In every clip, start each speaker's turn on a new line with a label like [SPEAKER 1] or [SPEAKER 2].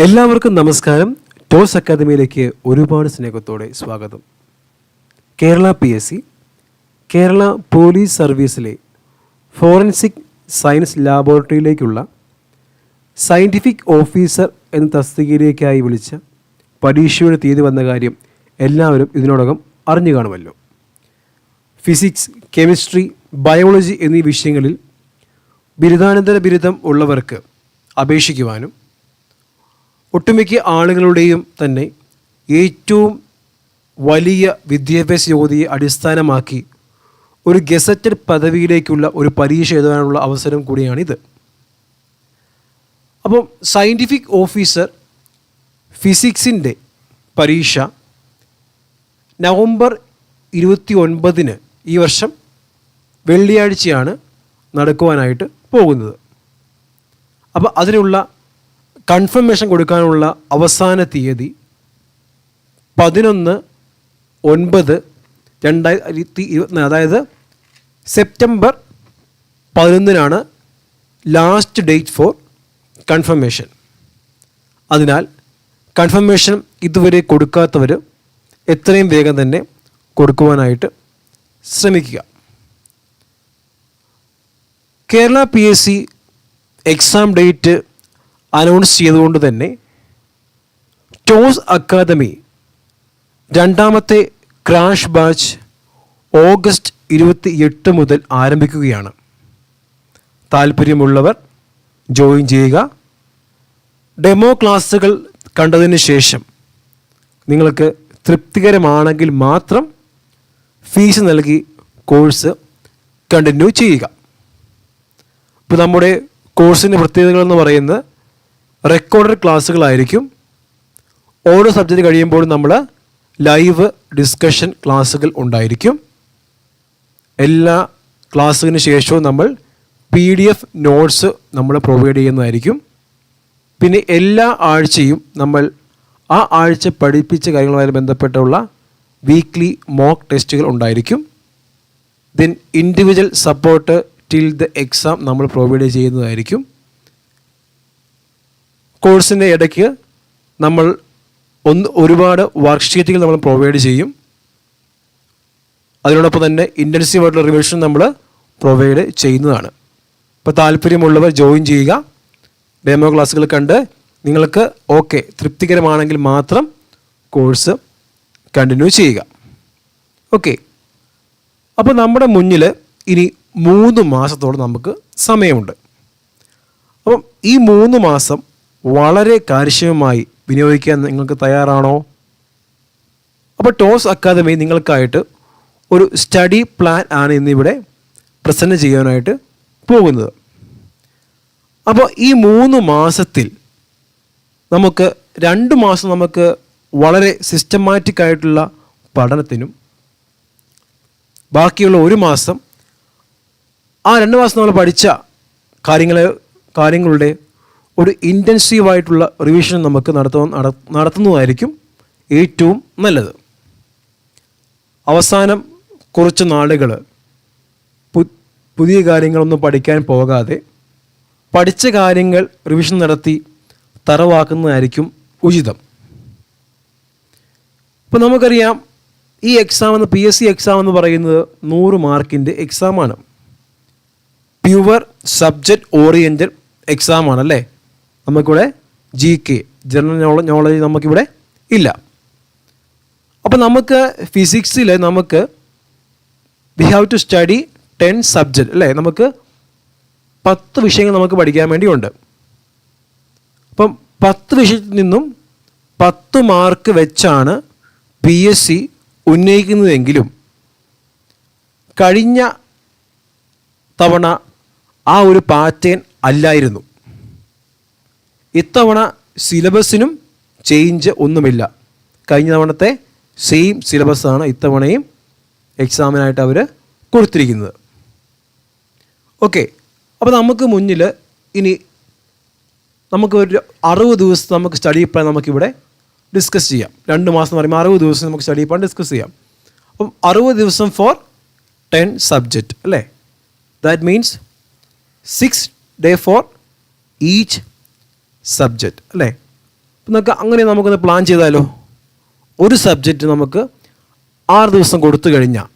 [SPEAKER 1] എല്ലാവർക്കും നമസ്കാരം. ടോസ് അക്കാദമിയിലേക്ക് ഒരുപാട് സ്നേഹത്തോടെ സ്വാഗതം. കേരള PSC കേരള പോലീസ് സർവീസിലെ ഫോറൻസിക് സയൻസ് ലാബോറട്ടറിയിലേക്കുള്ള സയൻറ്റിഫിക് ഓഫീസർ എന്ന തസ്തികയിലേക്കായി വിളിച്ച പരീക്ഷയുടെ തീയതി വന്ന കാര്യം എല്ലാവരും ഇതിനോടകം അറിഞ്ഞു കാണുമല്ലോ. ഫിസിക്സ്, കെമിസ്ട്രി, ബയോളജി എന്നീ വിഷയങ്ങളിൽ ബിരുദാനന്തര ബിരുദം ഉള്ളവർക്ക് അപേക്ഷിക്കുവാനും ഒട്ടുമിക്ക ആളുകളുടെയും തന്നെ ഏറ്റവും വലിയ വിദ്യാഭ്യാസ യോഗ്യതയെ അടിസ്ഥാനമാക്കി ഒരു ഗസറ്റഡ് പദവിയിലേക്കുള്ള ഒരു പരീക്ഷ എഴുതാനുള്ള അവസരം കൂടിയാണിത്. അപ്പം സയൻറ്റിഫിക് ഓഫീസർ ഫിസിക്സിൻ്റെ പരീക്ഷ നവംബർ 29 ഈ വർഷം വെള്ളിയാഴ്ചയാണ് നടക്കുവാനായിട്ട് പോകുന്നത്. അപ്പോൾ അതിനുള്ള കൺഫർമേഷൻ കൊടുക്കാനുള്ള അവസാന തീയതി 11/9/2024, അതായത് September 11 last date for confirmation. അതിനാൽ കൺഫർമേഷൻ ഇതുവരെ കൊടുക്കാത്തവർ എത്രയും വേഗം തന്നെ കൊടുക്കുവാനായിട്ട് ശ്രമിക്കുക. Kerala PSC exam date announce ചെയ്തുകൊണ്ട് തന്നെ ടോസ് അക്കാദമി രണ്ടാമത്തെ ക്രാഷ് ബാച്ച് ഓഗസ്റ്റ് 28 മുതൽ ആരംഭിക്കുകയാണ്. താല്പര്യമുള്ളവർ ജോയിൻ ചെയ്യുക. ഡെമോ ക്ലാസ്സുകൾ കണ്ടതിന് ശേഷം നിങ്ങൾക്ക് തൃപ്തികരമാണെങ്കിൽ മാത്രം ഫീസ് നൽകി കോഴ്സ് കണ്ടിന്യൂ ചെയ്യുക. ഇപ്പോൾ നമ്മുടെ കോഴ്സിൻ്റെ പ്രത്യേകതകളെന്ന് പറയുന്നത് റെക്കോർഡഡ് ക്ലാസ്സുകളായിരിക്കും. ഓരോ സബ്ജക്റ്റ് കഴിയുമ്പോൾ നമ്മൾ ലൈവ് ഡിസ്കഷൻ ക്ലാസ്സുകൾ ഉണ്ടായിരിക്കും. എല്ലാ ക്ലാസ്സിന് ശേഷവും നമ്മൾ PDF നോട്ട്സ് നമ്മൾ പ്രൊവൈഡ് ചെയ്യുന്നതായിരിക്കും. പിന്നെ എല്ലാ ആഴ്ചയും നമ്മൾ ആ ആഴ്ച പഠിപ്പിച്ച കാര്യങ്ങളുമായി ബന്ധപ്പെട്ടുള്ള വീക്ക്ലി മോക്ക് ടെസ്റ്റുകൾ ഉണ്ടായിരിക്കും. Then individual support till the exam നമ്മൾ പ്രൊവൈഡ് ചെയ്യുന്നതായിരിക്കും. കോഴ്സിൻ്റെ ഇടയ്ക്ക് നമ്മൾ ഒരുപാട് വർക്ക്ഷീറ്റുകൾ നമ്മൾ പ്രൊവൈഡ് ചെയ്യും. അതിനോടൊപ്പം തന്നെ ഇൻറ്റൻസീവ് ആയിട്ടുള്ള റിവിഷൻ നമ്മൾ പ്രൊവൈഡ് ചെയ്യുന്നതാണ്. അപ്പോൾ താല്പര്യമുള്ളവർ ജോയിൻ ചെയ്യുക. ഡെമോ ക്ലാസ്സുകൾ കണ്ട് നിങ്ങൾക്ക് തൃപ്തികരമാണെങ്കിൽ മാത്രം കോഴ്സ് കണ്ടിന്യൂ ചെയ്യുക. അപ്പോൾ നമ്മുടെ മുന്നിൽ ഇനി 3 മാസത്തോളം നമുക്ക് സമയമുണ്ട്. അപ്പം ഈ 3 മാസം വളരെ കാര്യക്ഷമമായി വിനിയോഗിക്കാൻ നിങ്ങൾക്ക് തയ്യാറാണോ? അപ്പോൾ ടോസ് അക്കാദമി നിങ്ങൾക്കായിട്ട് ഒരു സ്റ്റഡി പ്ലാൻ ആണ് ഇന്നിവിടെ പ്രസൻറ്റ് ചെയ്യാനായിട്ട് പോകുന്നത്. അപ്പോൾ ഈ 3 മാസത്തിൽ നമുക്ക് 2 മാസം നമുക്ക് വളരെ സിസ്റ്റമാറ്റിക് ആയിട്ടുള്ള പഠനത്തിനും ബാക്കിയുള്ള 1 മാസം ആ 2 മാസം നമ്മൾ പഠിച്ച കാര്യങ്ങളുടെ ഒരു ഇൻറ്റൻസീവായിട്ടുള്ള റിവിഷൻ നമുക്ക് നടത്തുന്നതായിരിക്കും ഏറ്റവും നല്ലത്. അവസാനം കുറച്ച് നാളുകൾ പുതിയ കാര്യങ്ങളൊന്നും പഠിക്കാൻ പോകാതെ പഠിച്ച കാര്യങ്ങൾ റിവിഷൻ നടത്തി തറവാക്കുന്നതായിരിക്കും ഉചിതം. ഇപ്പോൾ നമുക്കറിയാം, ഈ PSC എക്സാം എന്ന് പറയുന്നത് 100 മാർക്കിൻ്റെ എക്സാമാണ്. പ്യുവർ സബ്ജക്റ്റ് ഓറിയൻറ്റഡ് എക്സാമാണല്ലേ. നമുക്കിവിടെ GK ജനറൽ നോളജ് നമുക്കിവിടെ ഇല്ല. അപ്പോൾ നമുക്ക് ഫിസിക്സിൽ we have to study 10 subject അല്ലേ. നമുക്ക് 10 വിഷയങ്ങൾ നമുക്ക് പഠിക്കാൻ വേണ്ടിയുണ്ട്. അപ്പം 10 വിഷയത്തിൽ നിന്നും 10 മാർക്ക് വെച്ചാണ് PSC ഉന്നയിക്കുന്നതെങ്കിലും കഴിഞ്ഞ തവണ ആ ഒരു പാറ്റേൺ അല്ലായിരുന്നു. ഇത്തവണ സിലബസിനും ചേഞ്ച് ഒന്നുമില്ല. കഴിഞ്ഞ തവണത്തെ സെയിം സിലബസാണ് ഇത്തവണയും എക്സാമിനായിട്ട് അവർ കൊടുത്തിരിക്കുന്നത്. അപ്പോൾ നമുക്ക് മുന്നിൽ ഇനി ഒരു 60 ദിവസം നമുക്ക് സ്റ്റഡി പ്ലാൻ നമുക്കിവിടെ ഡിസ്കസ് ചെയ്യാം. 2 മാസം എന്ന് പറയുമ്പോൾ 60 ദിവസം നമുക്ക് സ്റ്റഡി പ്ലാൻ ഡിസ്കസ് ചെയ്യാം. അപ്പം 60 ദിവസം ഫോർ 10 സബ്ജക്റ്റ് അല്ലേ. That means 6 days for each subject അല്ലേ. നമുക്ക് അങ്ങനെ നമുക്കൊന്ന് പ്ലാൻ ചെയ്താലോ? ഒരു സബ്ജക്റ്റ് നമുക്ക് 6 ദിവസം കൊടുത്തു കഴിഞ്ഞാൽ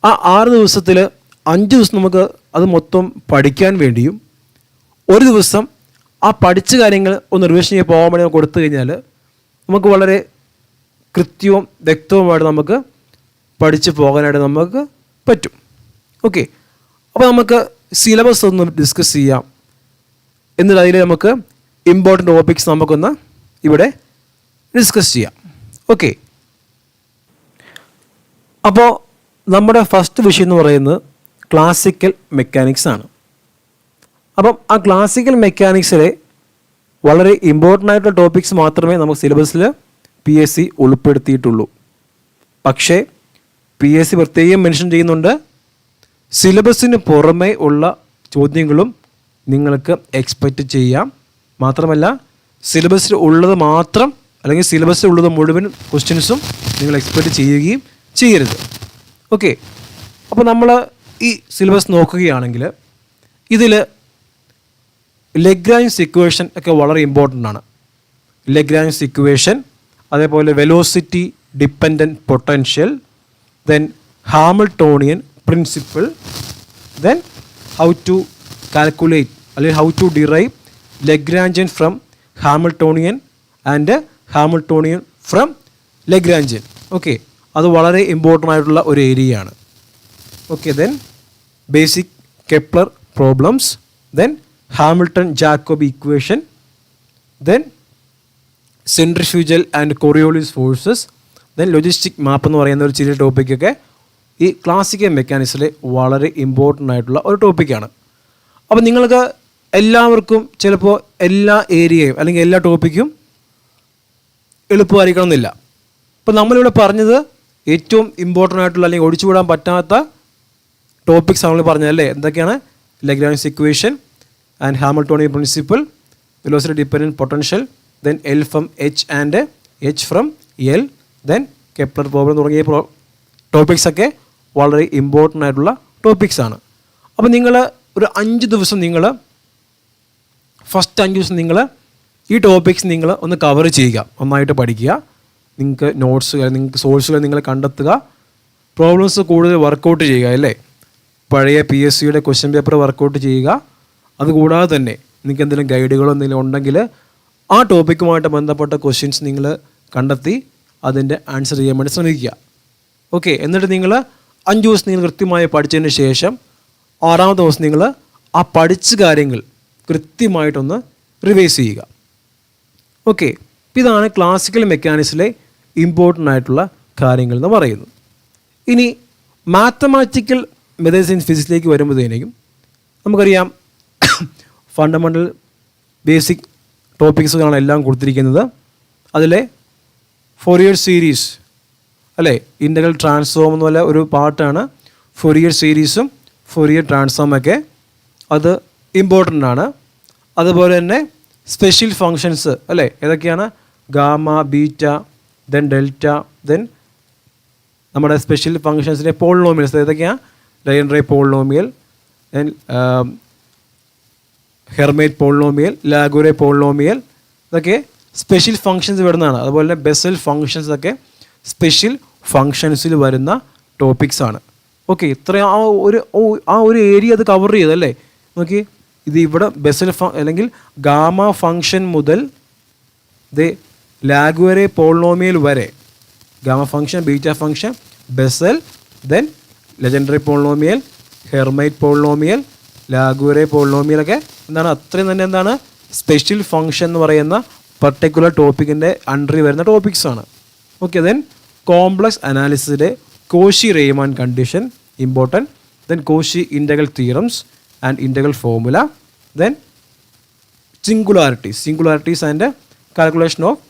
[SPEAKER 1] ആ 6 ദിവസത്തിൽ 5 ദിവസം നമുക്ക് അത് മൊത്തം പഠിക്കാൻ വേണ്ടിയും 1 ദിവസം ആ പഠിച്ച കാര്യങ്ങൾ ഒന്ന് റിവിഷൻ ചെയ്ത് പോകാൻ വേണ്ടി കൊടുത്തു കഴിഞ്ഞാൽ നമുക്ക് വളരെ കൃത്യവും വ്യക്തവുമായിട്ട് നമുക്ക് പഠിച്ച് പോകാനായിട്ട് നമുക്ക് പറ്റും. ഓക്കെ, അപ്പോൾ നമുക്ക് സിലബസ് ഒന്ന് ഡിസ്കസ് ചെയ്യാം. എന്നിട്ട് അതിൽ നമുക്ക് ഇമ്പോർട്ടൻ്റ് ടോപ്പിക്സ് നമുക്കൊന്ന് ഇവിടെ ഡിസ്കസ് ചെയ്യാം. ഓക്കെ, അപ്പോൾ നമ്മുടെ ഫസ്റ്റ് വിഷയം എന്ന് പറയുന്നത് ക്ലാസിക്കൽ മെക്കാനിക്സ് ആണ്. അപ്പം ആ ക്ലാസിക്കൽ മെക്കാനിക്സിലെ വളരെ ഇമ്പോർട്ടൻ്റ് ആയിട്ടുള്ള ടോപ്പിക്സ് മാത്രമേ നമുക്ക് സിലബസിൽ PSC ഉൾപ്പെടുത്തിയിട്ടുള്ളൂ. പക്ഷേ PSC പ്രത്യേകം മെൻഷൻ ചെയ്യുന്നുണ്ട്, സിലബസിന് പുറമേ ഉള്ള ചോദ്യങ്ങളും നിങ്ങൾക്ക് എക്സ്പെക്റ്റ് ചെയ്യാം. മാത്രമല്ല സിലബസിൽ ഉള്ളത് മാത്രം അല്ലെങ്കിൽ സിലബസിൽ ഉള്ളത് മുഴുവൻ ക്വസ്റ്റ്യൻസും നിങ്ങൾ എക്സ്പെക്റ്റ് ചെയ്യുകയും ചെയ്യരുത്. ഓക്കെ, അപ്പോൾ നമ്മൾ ഈ സിലബസ് നോക്കുകയാണെങ്കിൽ ഇതിൽ ലഗ്രാഞ്ച് ഇക്വേഷൻ ഒക്കെ വളരെ ഇമ്പോർട്ടൻ്റ് ആണ്. ലഗ്രാഞ്ച് ഇക്വേഷൻ, അതേപോലെ velocity dependent potential, then Hamiltonian principle, then how to calculate അല്ലെങ്കിൽ how to derive Lagrangian from Hamiltonian and Hamiltonian from Lagrangian. Okay, അത് വളരെ ഇമ്പോർട്ടൻ്റ് ആയിട്ടുള്ള ഒരു ഏരിയയാണ്. Okay, then basic Kepler problems, then Hamilton Jacobi equation, then centrifugal and Coriolis forces, then logistic map എന്ന് പറയുന്ന ഒരു ചെറിയ ടോപ്പിക്കൊക്കെ ഈ ക്ലാസിക്കൽ മെക്കാനിക്സിലെ വളരെ ഇമ്പോർട്ടൻ്റ് ആയിട്ടുള്ള ഒരു ടോപ്പിക്കാണ്. അപ്പോൾ നിങ്ങൾക്ക് എല്ലാവർക്കും ചിലപ്പോൾ എല്ലാ ഏരിയയും അല്ലെങ്കിൽ എല്ലാ ടോപ്പിക്കും എളുപ്പമായിരിക്കണം എന്നില്ല. അപ്പോൾ നമ്മളിവിടെ പറഞ്ഞത് ഏറ്റവും ഇമ്പോർട്ടൻ്റ് ആയിട്ടുള്ള അല്ലെങ്കിൽ ഒഴിച്ചുകൂടാൻ പറ്റാത്ത ടോപ്പിക്സ് നമ്മൾ പറഞ്ഞതല്ലേ? എന്തൊക്കെയാണ്? Lagrange equation and Hamiltonian principle, velocity dependent potential, then L from H and H from L, then Kepler problem തുടങ്ങിയ ടോപ്പിക്സൊക്കെ വളരെ ഇമ്പോർട്ടൻ്റ് ആയിട്ടുള്ള ടോപ്പിക്സാണ്. അപ്പോൾ നിങ്ങൾ ഒരു 5 ദിവസം നിങ്ങൾ ഫസ്റ്റ് 5 ദിവസം നിങ്ങൾ ഈ ടോപ്പിക്സ് നിങ്ങൾ ഒന്ന് കവർ ചെയ്യുക, ഒന്നായിട്ട് പഠിക്കുക. നിങ്ങൾക്ക് നോട്ട്സുകൾ, നിങ്ങൾക്ക് സോഴ്സുകൾ നിങ്ങൾ കണ്ടെത്തുക, പ്രോബ്ലംസ് കൂടുതൽ വർക്കൗട്ട് ചെയ്യുക അല്ലേ? പഴയ PSCയുടെ ക്വസ്റ്റ്യൻ പേപ്പർ വർക്കൗട്ട് ചെയ്യുക. അതുകൂടാതെ തന്നെ നിങ്ങൾക്ക് എന്തെങ്കിലും ഗൈഡുകളോ എന്തെങ്കിലും ഉണ്ടെങ്കിൽ ആ ടോപ്പിക്കുമായിട്ട് ബന്ധപ്പെട്ട ക്വസ്റ്റ്യൻസ് നിങ്ങൾ കണ്ടെത്തി അതിൻ്റെ ആൻസർ ചെയ്യാൻ വേണ്ടി ശ്രമിക്കുക. ഓക്കെ, എന്നിട്ട് നിങ്ങൾ 5 ദിവസം നിങ്ങൾ കൃത്യമായി പഠിച്ചതിന് ശേഷം 6ാമത്തെ ദിവസം നിങ്ങൾ ആ പഠിച്ച കാര്യങ്ങൾ കൃത്യമായിട്ടൊന്ന് റിവൈസ് ചെയ്യുക. ഓക്കെ, ഇതാണ് ക്ലാസിക്കൽ മെക്കാനിക്സിലെ ഇമ്പോർട്ടൻ്റ് ആയിട്ടുള്ള കാര്യങ്ങൾ എന്ന് പറയുന്നത്. ഇനി മാത്തമാറ്റിക്കൽ മെത്തേഡ്സ് ഇൻ ഫിസിക്സിലേക്ക് വരുമ്പോഴത്തേക്കും നമുക്കറിയാം ഫണ്ടമെൻ്റൽ ബേസിക് ടോപ്പിക്സുകളാണ് എല്ലാം കൊടുത്തിരിക്കുന്നത്. അതിലെ ഫോറിയർ സീരീസ് അല്ലേ, ഇൻ്റഗ്രൽ ട്രാൻസ്ഫോം എന്നുള്ള ഒരു പാർട്ടാണ് ഫോറിയർ സീരീസും ഫോറിയർ ട്രാൻസ്ഫോമൊക്കെ. അത് ഇമ്പോർട്ടൻ്റ് ആണ്. അതുപോലെ തന്നെ സ്പെഷ്യൽ ഫങ്ഷൻസ് അല്ലേ, ഏതൊക്കെയാണ്? Gamma, beta, then delta, then നമ്മുടെ സ്പെഷ്യൽ ഫങ്ഷൻസിൻ്റെ പോളിനോമിയൽസ് ഏതൊക്കെയാണ്? Legendre polynomial, then Hermite polynomial, Laguerre polynomial, ഇതൊക്കെ സ്പെഷ്യൽ ഫങ്ഷൻസ് വരുന്നതാണ്. അതുപോലെ തന്നെ ബെസൽ ഫങ്ഷൻസ് ഒക്കെ സ്പെഷ്യൽ ഫങ്ഷൻസിൽ വരുന്ന ടോപ്പിക്സാണ്. ഓക്കെ, ഇത്രയും ആ ഒരു ഏരിയ അത് കവർ ചെയ്തല്ലേ? നോക്കി, ഇത് ഇവിടെ ബെസൽ അല്ലെങ്കിൽ ഗാമ ഫങ്ഷൻ മുതൽ ലാഗുറെ പോളിനോമിയൽ വരെ, gamma function, beta function, Bessel, then legendary polynomial, Hermite polynomial, Laguerre പോളിനോമിയലൊക്കെ എന്താണ്? അത്രയും തന്നെ എന്താണ്? സ്പെഷ്യൽ ഫങ്ഷൻ എന്ന് പറയുന്ന പർട്ടിക്കുലർ ടോപ്പിക്കിൻ്റെ അണ്ടറിൽ വരുന്ന ടോപ്പിക്സാണ്. ഓക്കെ, ദെൻ കോംപ്ലക്സ് അനാലിസിസിലെ Cauchy Riemann condition important, then Cauchy integral theorems and integral formula, then singularities and calculation of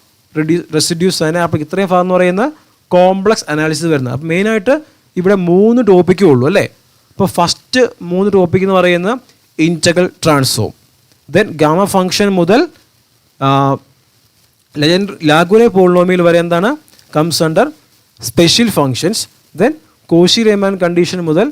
[SPEAKER 1] residues and. അപ്പോൾ ഇത്രയും ഭാഗം എന്ന് പറയുന്ന കോംപ്ലക്സ് അനാലിസിസ് വരുന്നത്. അപ്പോൾ മെയിനായിട്ട് ഇവിടെ 3 ടോപ്പിക്കേ ഉള്ളൂ അല്ലേ? അപ്പോൾ ഫസ്റ്റ് 3 ടോപ്പിക് എന്ന് പറയുന്നത് integral transform, then gamma function മുതൽ ലാഗുറെ പോളിനോമിയൽ വരെ എന്താണ്? Comes under special functions, then Cauchy Riemann condition മുതൽ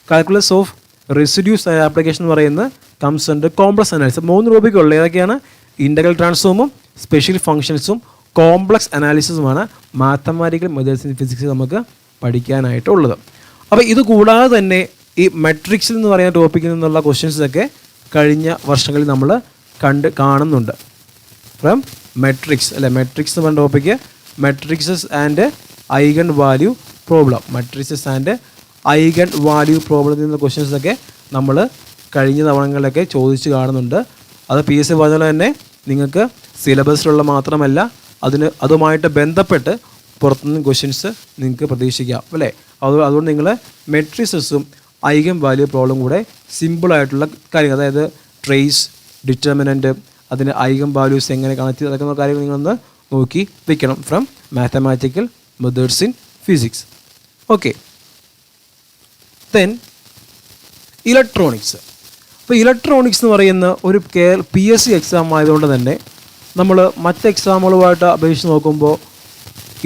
[SPEAKER 1] കാൽക്കുലസ് ഓഫ് റെസിഡ്യൂസ് ആപ്ലിക്കേഷൻ എന്ന് പറയുന്നത് കംസ് അണ്ടർ കോംപ്ലക്സ് അനാലിസിസ്. 3 ടോപ്പിക്കുള്ള ഏതൊക്കെയാണ്? ഇൻ്റഗ്രൽ ട്രാൻസ്ഫോമും സ്പെഷ്യൽ ഫങ്ഷൻസും കോംപ്ലക്സ് അനാലിസിസുമാണ് മാത്തമാറ്റിക്കൽ മെത്തേഡ്സ് ഇൻ ഫിസിക്സ് നമുക്ക് പഠിക്കാനായിട്ടുള്ളത്. അപ്പോൾ ഇത് കൂടാതെ തന്നെ ഈ മെട്രിക്സിൽ എന്ന് പറയുന്ന ടോപ്പിക്കിൽ നിന്നുള്ള ക്വസ്റ്റ്യൻസൊക്കെ കഴിഞ്ഞ വർഷങ്ങളിൽ നമ്മൾ കാണുന്നുണ്ട്. ഫ്രം മെട്രിക്സ് അല്ലെ, മെട്രിക്സ് എന്ന് പറയുന്ന topic matrices and eigen value problem, matrices and eigen value പ്രോബ്ലത്തിൽ നിന്നുള്ള ക്വസ്റ്റ്യൻസൊക്കെ നമ്മൾ കഴിഞ്ഞ തവണകളിലൊക്കെ ചോദിച്ച് കാണുന്നുണ്ട്. അത് PSC പറഞ്ഞ പോലെ തന്നെ നിങ്ങൾക്ക് സിലബസിലുള്ള മാത്രമല്ല അതുമായിട്ട് ബന്ധപ്പെട്ട് പുറത്തുനിന്ന് ക്വസ്റ്റ്യൻസ് നിങ്ങൾക്ക് പ്രതീക്ഷിക്കാം അല്ലേ. അതുകൊണ്ട് നിങ്ങൾ മെട്രിക്സസും ഐഗൺ വാല്യൂ പ്രോബ്ലം കൂടെ സിമ്പിളായിട്ടുള്ള കാര്യങ്ങൾ, അതായത് ട്രേസ്, ഡിറ്റർമിനൻറ്റ്, അതിന് ഐഗൺ വാല്യൂസ് എങ്ങനെ കണക്ട് ചെയ്ത് നടക്കുന്ന കാര്യങ്ങൾ നിങ്ങളൊന്ന് നോക്കി വെക്കണം from mathematical methods in physics. Okay, then electronics. അപ്പോൾ ഇലക്ട്രോണിക്സ് എന്ന് പറയുന്ന ഒരു PSC എക്സാം ആയതുകൊണ്ട് തന്നെ നമ്മൾ മറ്റ് എക്സാമുകളുമായിട്ട് അപേക്ഷിച്ച് നോക്കുമ്പോൾ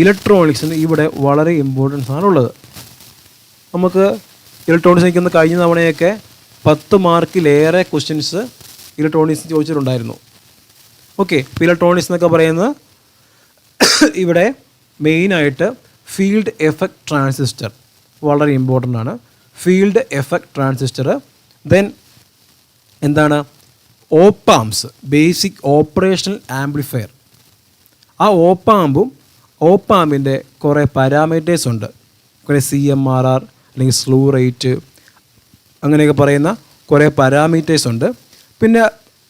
[SPEAKER 1] ഇലക്ട്രോണിക്സിന് ഇവിടെ വളരെ ഇമ്പോർട്ടൻസ് ആണുള്ളത്. നമുക്ക് ഇലക്ട്രോണിക്സ് നിൽക്കുന്ന കഴിഞ്ഞ തവണയൊക്കെ 10 മാർക്കിലേറെ ക്വസ്റ്റ്യൻസ് ഇലക്ട്രോണിക്സ് ചോദിച്ചിട്ടുണ്ടായിരുന്നു. ഓക്കെ, ഇപ്പോൾ ഇലക്ട്രോണിക്സ് എന്നൊക്കെ പറയുന്നത് ഇവിടെ മെയിനായിട്ട് ഫീൽഡ് എഫക്റ്റ് ട്രാൻസിസ്റ്റർ വളരെ ഇമ്പോർട്ടൻ്റ് ആണ്. ഫീൽഡ് എഫക്റ്റ് ട്രാൻസിസ്റ്റർ, ദെൻ എന്താണ് ഓപ്പാംസ്, ബേസിക് ഓപ്പറേഷണൽ ആംപ്ലിഫയർ. ആ ഓപ്പാമ്പിൻ്റെ കുറേ പാരാമീറ്റേഴ്സ് ഉണ്ട്. കുറേ CMRR അല്ലെങ്കിൽ സ്ലൂ റേറ്റ് അങ്ങനെയൊക്കെ പറയുന്ന കുറേ പാരാമീറ്റേഴ്സ് ഉണ്ട്. പിന്നെ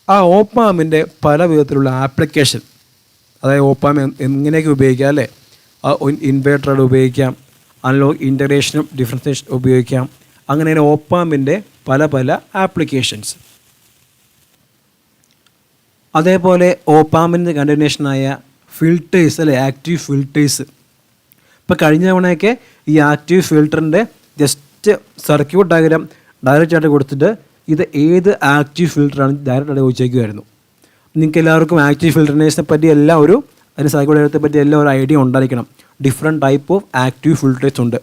[SPEAKER 1] ആ ഓപ്പാമ്പിൻ്റെ പല വിധത്തിലുള്ള ആപ്ലിക്കേഷൻ, അതായത് ഓപ്പാമ്പ് എങ്ങനെയൊക്കെ ഉപയോഗിക്കാം അല്ലേ. ഇൻവേർട്ടറായിട്ട് ഉപയോഗിക്കാം, അനലോഗ് ഇൻ്റഗ്രേഷനും ഡിഫറൻസിയേഷൻ ഉപയോഗിക്കാം. അങ്ങനെ ഓപ്പാമ്പിൻ്റെ പല ആപ്ലിക്കേഷൻസ്. അതേപോലെ ഓപ്പാമ്പിൻ്റെ കണ്ടിന്യൂഷനായ ഫിൽട്ടേഴ്സ് അല്ലെ, ആക്റ്റീവ് ഫിൽട്ടേഴ്സ്. ഇപ്പോൾ കഴിഞ്ഞ തവണയൊക്കെ ഈ ആക്റ്റീവ് ഫിൽറ്ററിൻ്റെ ജസ്റ്റ് സർക്യൂട്ട് ഡയഗ്രാം ഡയറക്റ്റായിട്ട് കൊടുത്തിട്ട് ഇത് ഏത് ആക്റ്റീവ് ഫിൽറ്ററാണ് ഡയറക്റ്റായിട്ട് ചോദിച്ചേക്കുമായിരുന്നു. നിങ്ങൾക്ക് എല്ലാവർക്കും ആക്റ്റീവ് ഫിൽറ്ററിനെ പറ്റി എല്ലാം അതിന് സർക്യൂട്ട് ഡയഗ്രത്തെ പറ്റി എല്ലാം ഒരു ഐഡിയ ഉണ്ടായിരിക്കണം. Different type of active filters ഉണ്ട്,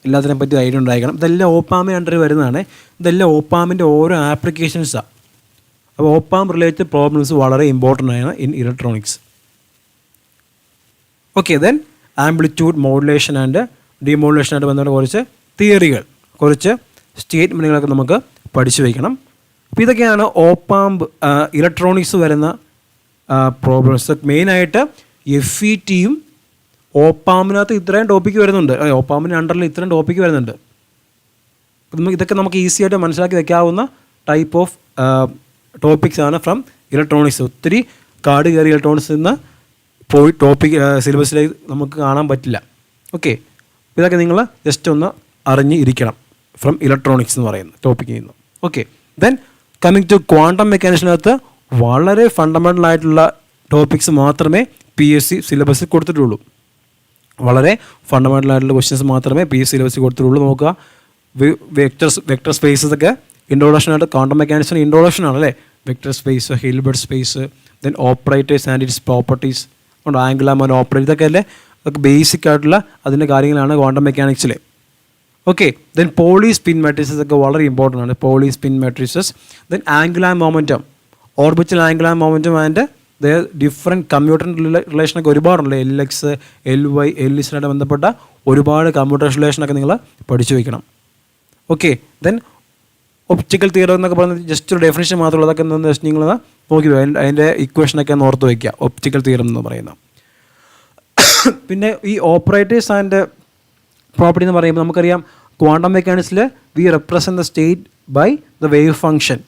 [SPEAKER 1] എല്ലാത്തിനെ പറ്റി ഐഡിയ ഉണ്ടായിരിക്കണം. ഇതെല്ലാം ഓപ്പാമ്പിന് അണ്ടർ വരുന്നതാണ്. ഇതെല്ലാം ഓപ്പാമ്പിൻ്റെ ഓരോ ആപ്ലിക്കേഷൻസാണ്. അപ്പോൾ ഓപ്പാമ്പ് റിലേറ്റഡ് പ്രോബ്ലംസ് വളരെ ഇമ്പോർട്ടൻ്റ് ആണ് in electronics. Okay, then amplitude modulation and ഡിമോഡുലേഷനായിട്ട് ബന്ധപ്പെട്ട കുറച്ച് തിയറികൾ, കുറച്ച് സ്റ്റേറ്റ്മെൻറ്റുകളൊക്കെ നമുക്ക് പഠിച്ചു വയ്ക്കണം. അപ്പോൾ ഇതൊക്കെയാണ് ഓപ്പാമ്പ് ഇലക്ട്രോണിക്സ് വരുന്ന പ്രോബ്ലംസ്. മെയിനായിട്ട് FETയും ഓപ്പാമ്പിനകത്ത് ഇത്രയും ടോപ്പിക്ക് വരുന്നുണ്ട്, ഓപ്പാമ്പിൻ്റെ അണ്ടറിൽ ഇത്രയും ടോപ്പിക്ക് വരുന്നുണ്ട്. ഇതൊക്കെ നമുക്ക് ഈസി ആയിട്ട് മനസ്സിലാക്കി വെക്കാവുന്ന ടൈപ്പ് ഓഫ് ടോപ്പിക്സ് ആണ് ഫ്രം ഇലക്ട്രോണിക്സ്. ഒത്തിരി കാട് കയറി ഇലക്ട്രോണിക്സിൽ നിന്ന് പോയി ടോപ്പിക് സിലബസിലേക്ക് നമുക്ക് കാണാൻ പറ്റില്ല. ഓക്കെ, ഇതൊക്കെ നിങ്ങൾ ജസ്റ്റ് ഒന്ന് അറിഞ്ഞ് ഇരിക്കണം ഫ്രം ഇലക്ട്രോണിക്സ് എന്ന് പറയുന്ന ടോപ്പിക്കിൽ നിന്ന്. Okay, then coming to quantum മെക്കാനിക്സിനകത്ത് വളരെ ഫണ്ടമെൻ്റൽ ആയിട്ടുള്ള ടോപ്പിക്സ് മാത്രമേ PSC സിലബസിൽ കൊടുത്തിട്ടുള്ളൂ. വളരെ ഫണ്ടമെൻ്റൽ ആയിട്ടുള്ള ക്വസ്റ്റ്യൻസ് മാത്രമേ PSC സിലബസിൽ കൊടുത്തിട്ടുള്ളൂ. നോക്കുക, വെക്ടർ സ്പേസസ് ഒക്കെ ഇൻട്രൊഡക്ഷനായിട്ട് ക്വാണ്ടം മെക്കാനിക്സിന് ഇൻട്രൊഡക്ഷൻ ആണ് അല്ലേ. Vector space, Hilbert space, then operators and its properties, angular moment operator, ഇതൊക്കെ അല്ലേ അതൊക്കെ ബേസിക് ആയിട്ടുള്ള അതിൻ്റെ കാര്യങ്ങളാണ് ക്വാണ്ടം മെക്കാനിക്സിൽ. Okay, then Pauli spin matrices ഒക്കെ വളരെ ഇമ്പോർട്ടൻ്റ് ആണ്. Pauli spin matrices, then angular momentum, orbital angular momentum and different computer റിലേഷനൊക്കെ ഒരുപാടുണ്ട്. LX, LY, LZ ആയിട്ട് ബന്ധപ്പെട്ട ഒരുപാട് കമ്പ്യൂട്ടർ റിലേഷനൊക്കെ നിങ്ങൾ പഠിച്ചു വയ്ക്കണം. ഓക്കെ, ദെൻ ഒപ്റ്റിക്കൽ തിയറം എന്നൊക്കെ പറയുന്നത് ജസ്റ്റ് ഒരു ഡെഫിനേഷൻ മാത്രമല്ല. അതൊക്കെ എന്താണെന്ന് വെച്ചാൽ നിങ്ങൾ നോക്കി അതിൻ്റെ ഇക്വേഷനൊക്കെ ഒന്ന് ഓർത്ത് വയ്ക്കുക, ഒപ്റ്റിക്കൽ തിയറം എന്ന് പറയുന്നത്. പിന്നെ ഈ ഓപ്പറേറ്റേഴ്സ് ആൻഡ് പ്രോപ്പർട്ടി എന്ന് പറയുമ്പോൾ നമുക്കറിയാം ക്വാണ്ടം മെക്കാനിക്സിൽ we represent the state by the wave function